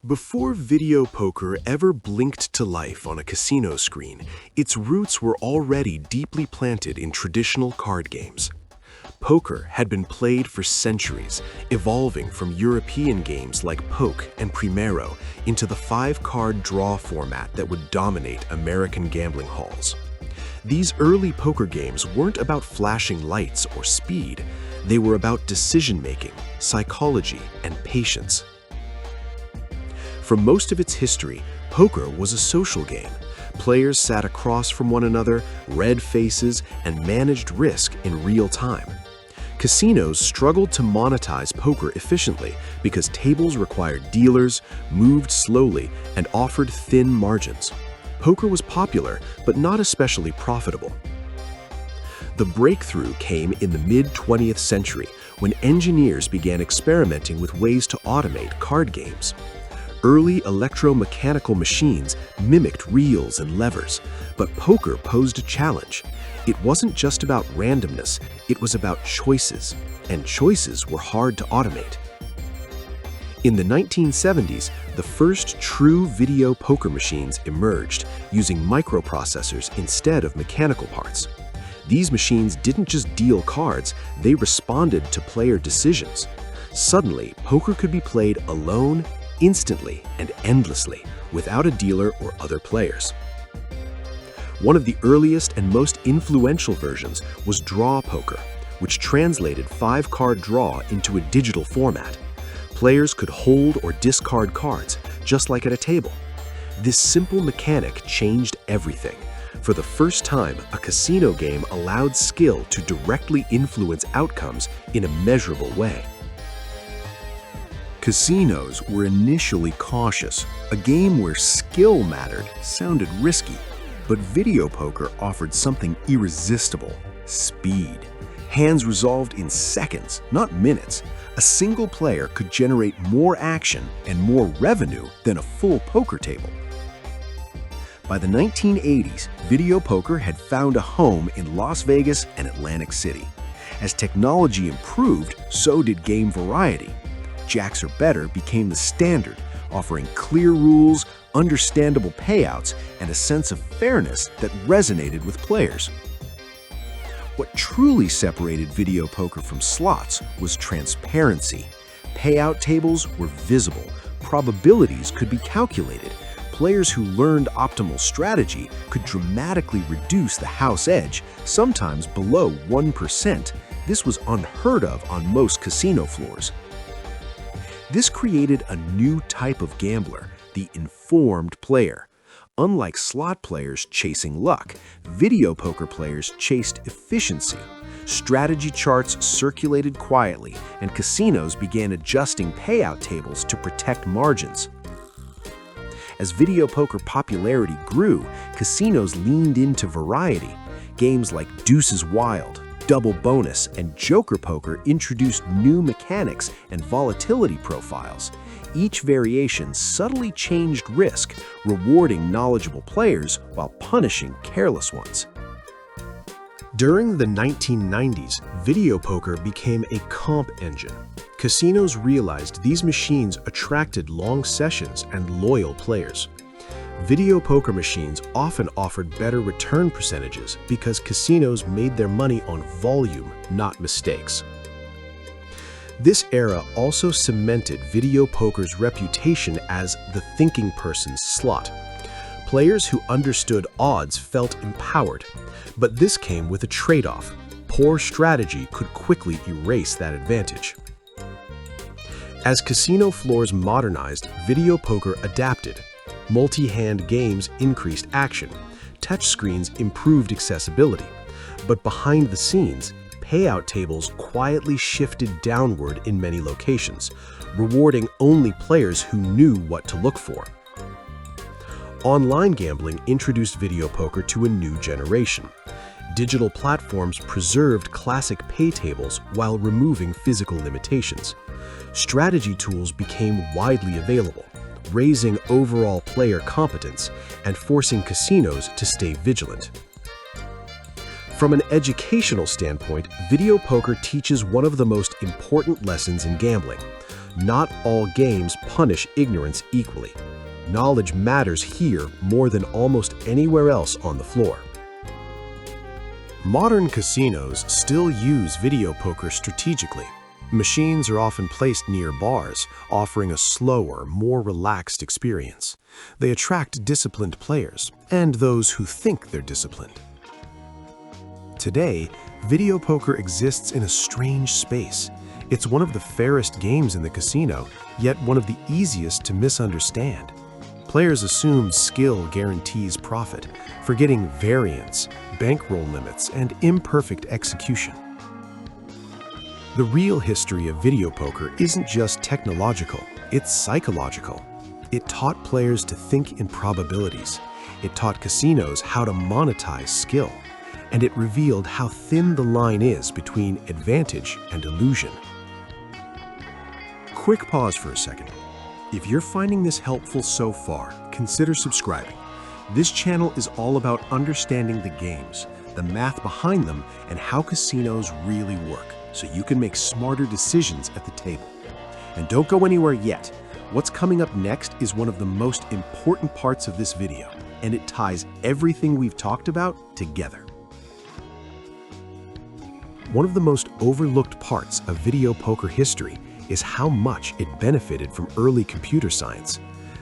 Before video poker ever blinked to life on a casino screen, its roots were already deeply planted in traditional card games. Poker had been played for centuries, evolving from European games like Poke and Primero into the five-card draw format that would dominate American gambling halls. These early poker games weren't about flashing lights or speed. They were about decision-making, psychology, and patience. For most of its history, poker was a social game. Players sat across from one another, read faces, and managed risk in real time. Casinos struggled to monetize poker efficiently because tables required dealers, moved slowly, and offered thin margins. Poker was popular, but not especially profitable. The breakthrough came in the mid-20th century when engineers began experimenting with ways to automate card games. Early electromechanical machines mimicked reels and levers, but poker posed a challenge. It wasn't just about randomness, it was about choices, and choices were hard to automate. In the 1970s, the first true video poker machines emerged, using microprocessors instead of mechanical parts. These machines didn't just deal cards, they responded to player decisions. Suddenly, poker could be played alone, instantly, and endlessly, without a dealer or other players. One of the earliest and most influential versions was draw poker, which translated five-card draw into a digital format. Players could hold or discard cards, just like at a table. This simple mechanic changed everything. For the first time, a casino game allowed skill to directly influence outcomes in a measurable way. Casinos were initially cautious. A game where skill mattered sounded risky. But video poker offered something irresistible: speed. Hands resolved in seconds, not minutes. A single player could generate more action and more revenue than a full poker table. By the 1980s, video poker had found a home in Las Vegas and Atlantic City. As technology improved, so did game variety. Jacks or better became the standard, offering clear rules, understandable payouts, and a sense of fairness that resonated with players. What truly separated video poker from slots was transparency. Payout tables were visible, probabilities could be calculated. Players who learned optimal strategy could dramatically reduce the house edge, sometimes below 1%. This was unheard of on most casino floors. This created a new type of gambler, the informed player. Unlike slot players chasing luck, video poker players chased efficiency. Strategy charts circulated quietly, and casinos began adjusting payout tables to protect margins. As video poker popularity grew, casinos leaned into variety. Games like Deuces Wild, Double Bonus, and Joker Poker introduced new mechanics and volatility profiles. Each variation subtly changed risk, rewarding knowledgeable players while punishing careless ones. During the 1990s, video poker became a comp engine. Casinos realized these machines attracted long sessions and loyal players. Video poker machines often offered better return percentages because casinos made their money on volume, not mistakes. This era also cemented video poker's reputation as the thinking person's slot. Players who understood odds felt empowered, but this came with a trade-off. Poor strategy could quickly erase that advantage. As casino floors modernized, video poker adapted. Multi-hand games increased action. Touchscreens improved accessibility. But behind the scenes, payout tables quietly shifted downward in many locations, rewarding only players who knew what to look for. Online gambling introduced video poker to a new generation. Digital platforms preserved classic pay tables while removing physical limitations. Strategy tools became widely available, raising overall player competence and forcing casinos to stay vigilant. From an educational standpoint, video poker teaches one of the most important lessons in gambling: Not all games punish ignorance equally. Knowledge matters here more than almost anywhere else on the floor. Modern casinos still use video poker strategically. Machines are often placed near bars, offering a slower, more relaxed experience. They attract disciplined players and those who think they're disciplined. Today, video poker exists in a strange space. It's one of the fairest games in the casino, yet one of the easiest to misunderstand. Players assume skill guarantees profit, forgetting variance, bankroll limits, and imperfect execution. The real history of video poker isn't just technological, it's psychological. It taught players to think in probabilities. It taught casinos how to monetize skill. And it revealed how thin the line is between advantage and illusion. Quick pause for a second. If you're finding this helpful so far, consider subscribing. This channel is all about understanding the games, the math behind them, and how casinos really work, so you can make smarter decisions at the table. And don't go anywhere yet. What's coming up next is one of the most important parts of this video, and it ties everything we've talked about together. One of the most overlooked parts of video poker history is how much it benefited from early computer science.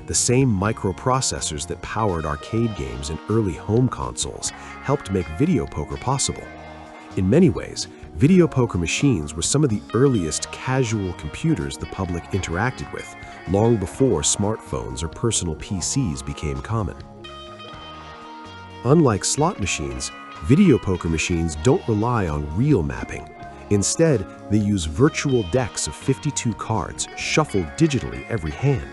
The same microprocessors that powered arcade games and early home consoles helped make video poker possible. In many ways, video poker machines were some of the earliest casual computers the public interacted with, long before smartphones or personal PCs became common. Unlike slot machines, video poker machines don't rely on real mapping. Instead, they use virtual decks of 52 cards, shuffled digitally every hand.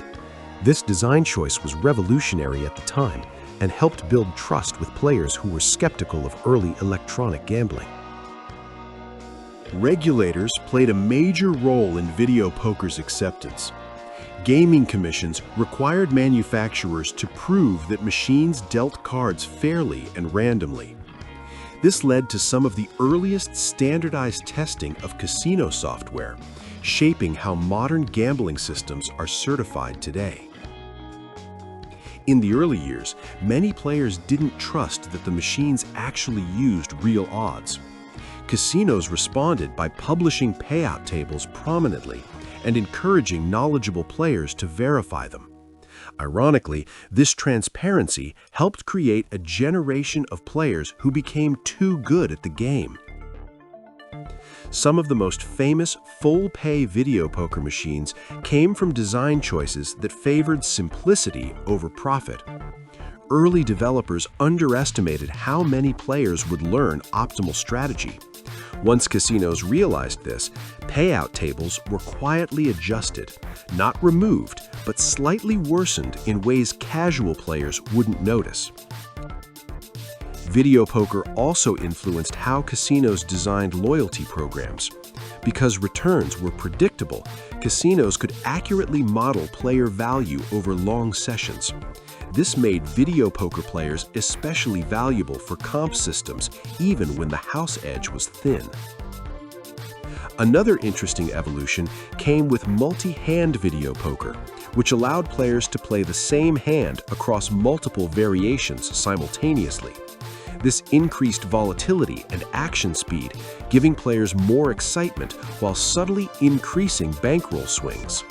This design choice was revolutionary at the time and helped build trust with players who were skeptical of early electronic gambling. Regulators played a major role in video poker's acceptance. Gaming commissions required manufacturers to prove that machines dealt cards fairly and randomly. This led to some of the earliest standardized testing of casino software, shaping how modern gambling systems are certified today. In the early years, many players didn't trust that the machines actually used real odds. Casinos responded by publishing payout tables prominently and encouraging knowledgeable players to verify them. Ironically, this transparency helped create a generation of players who became too good at the game. Some of the most famous full-pay video poker machines came from design choices that favored simplicity over profit. Early developers underestimated how many players would learn optimal strategy. Once casinos realized this, payout tables were quietly adjusted, not removed, but slightly worsened in ways casual players wouldn't notice. Video poker also influenced how casinos designed loyalty programs. Because returns were predictable, casinos could accurately model player value over long sessions. This made video poker players especially valuable for comp systems, even when the house edge was thin. Another interesting evolution came with multi-hand video poker, which allowed players to play the same hand across multiple variations simultaneously. This increased volatility and action speed, giving players more excitement while subtly increasing bankroll swings.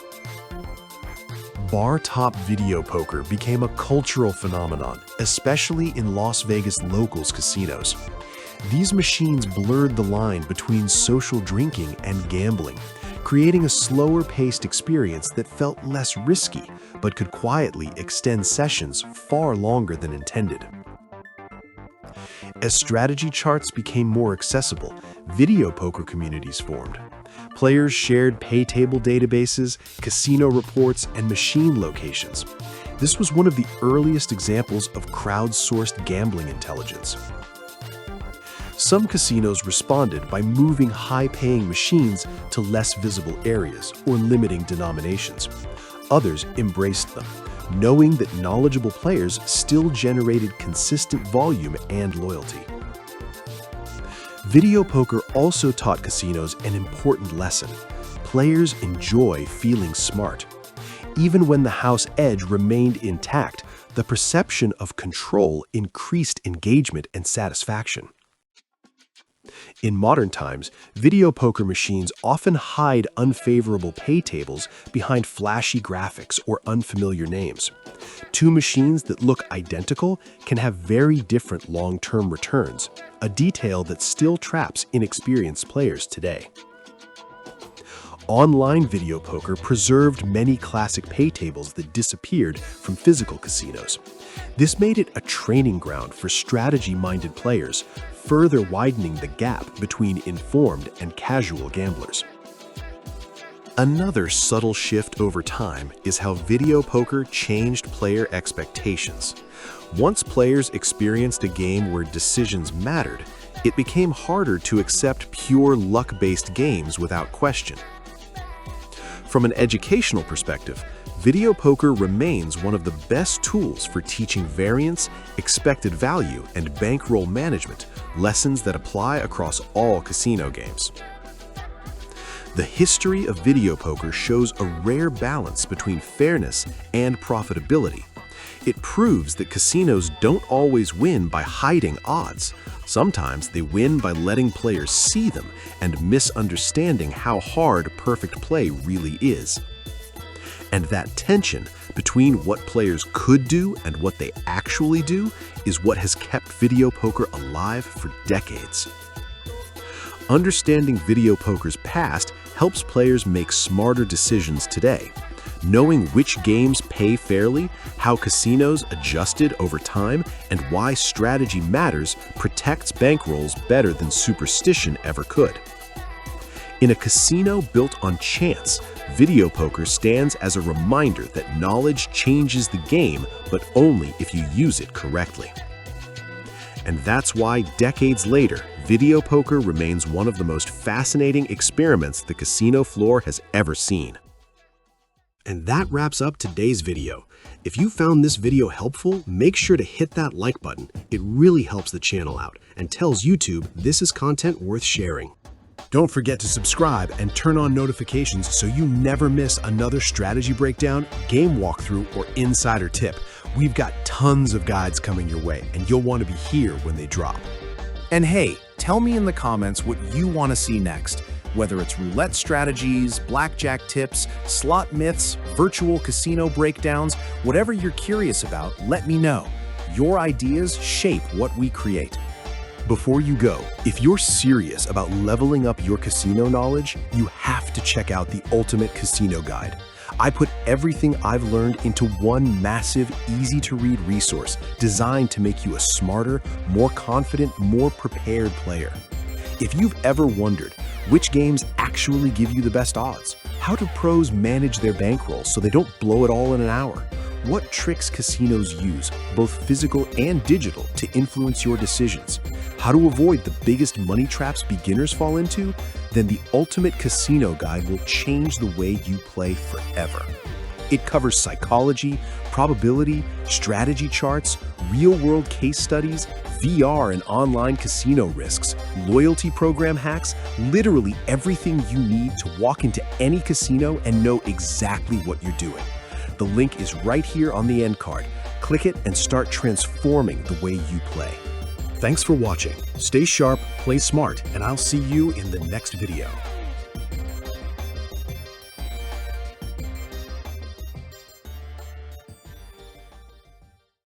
Bar-top video poker became a cultural phenomenon, especially in Las Vegas locals casinos. These machines blurred the line between social drinking and gambling, creating a slower-paced experience that felt less risky, but could quietly extend sessions far longer than intended. As strategy charts became more accessible, video poker communities formed. Players shared pay table databases, casino reports, and machine locations. This was one of the earliest examples of crowdsourced gambling intelligence. Some casinos responded by moving high-paying machines to less visible areas or limiting denominations. Others embraced them, knowing that knowledgeable players still generated consistent volume and loyalty. Video poker also taught casinos an important lesson. players enjoy feeling smart. Even when the house edge remained intact, the perception of control increased engagement and satisfaction. In modern times, video poker machines often hide unfavorable pay tables behind flashy graphics or unfamiliar names. Two machines that look identical can have very different long-term returns, a detail that still traps inexperienced players today. Online video poker preserved many classic pay tables that disappeared from physical casinos. This made it a training ground for strategy-minded players, further widening the gap between informed and casual gamblers. Another subtle shift over time is how video poker changed player expectations. Once players experienced a game where decisions mattered, it became harder to accept pure luck-based games without question. From an educational perspective, video poker remains one of the best tools for teaching variance, expected value, and bankroll management, lessons that apply across all casino games. The history of video poker shows a rare balance between fairness and profitability. It proves that casinos don't always win by hiding odds. Sometimes they win by letting players see them and misunderstanding how hard perfect play really is. And that tension between what players could do and what they actually do is what has kept video poker alive for decades. Understanding video poker's past helps players make smarter decisions today. Knowing which games pay fairly, how casinos adjusted over time, and why strategy matters protects bankrolls better than superstition ever could. In a casino built on chance, video poker stands as a reminder that knowledge changes the game, but only if you use it correctly. And that's why, decades later, video poker remains one of the most fascinating experiments the casino floor has ever seen. And that wraps up today's video. If you found this video helpful, make sure to hit that like button. It really helps the channel out and tells YouTube this is content worth sharing. Don't forget to subscribe and turn on notifications so you never miss another strategy breakdown, game walkthrough, or insider tip. We've got tons of guides coming your way, and you'll want to be here when they drop. And hey, tell me in the comments what you want to see next. Whether it's roulette strategies, blackjack tips, slot myths, virtual casino breakdowns, whatever you're curious about, let me know. Your ideas shape what we create. Before you go, if you're serious about leveling up your casino knowledge, you have to check out the Ultimate Casino Guide. I put everything I've learned into one massive, easy-to-read resource designed to make you a smarter, more confident, more prepared player. If you've ever wondered which games actually give you the best odds, how do pros manage their bankroll so they don't blow it all in an hour, what tricks casinos use, both physical and digital, to influence your decisions, how to avoid the biggest money traps beginners fall into, then the Ultimate Casino Guide will change the way you play forever. It covers psychology, probability, strategy charts, real-world case studies, VR and online casino risks, loyalty program hacks, literally everything you need to walk into any casino and know exactly what you're doing. The link is right here on the end card. Click it and start transforming the way you play. Thanks for watching. Stay sharp, play smart, and I'll see you in the next video.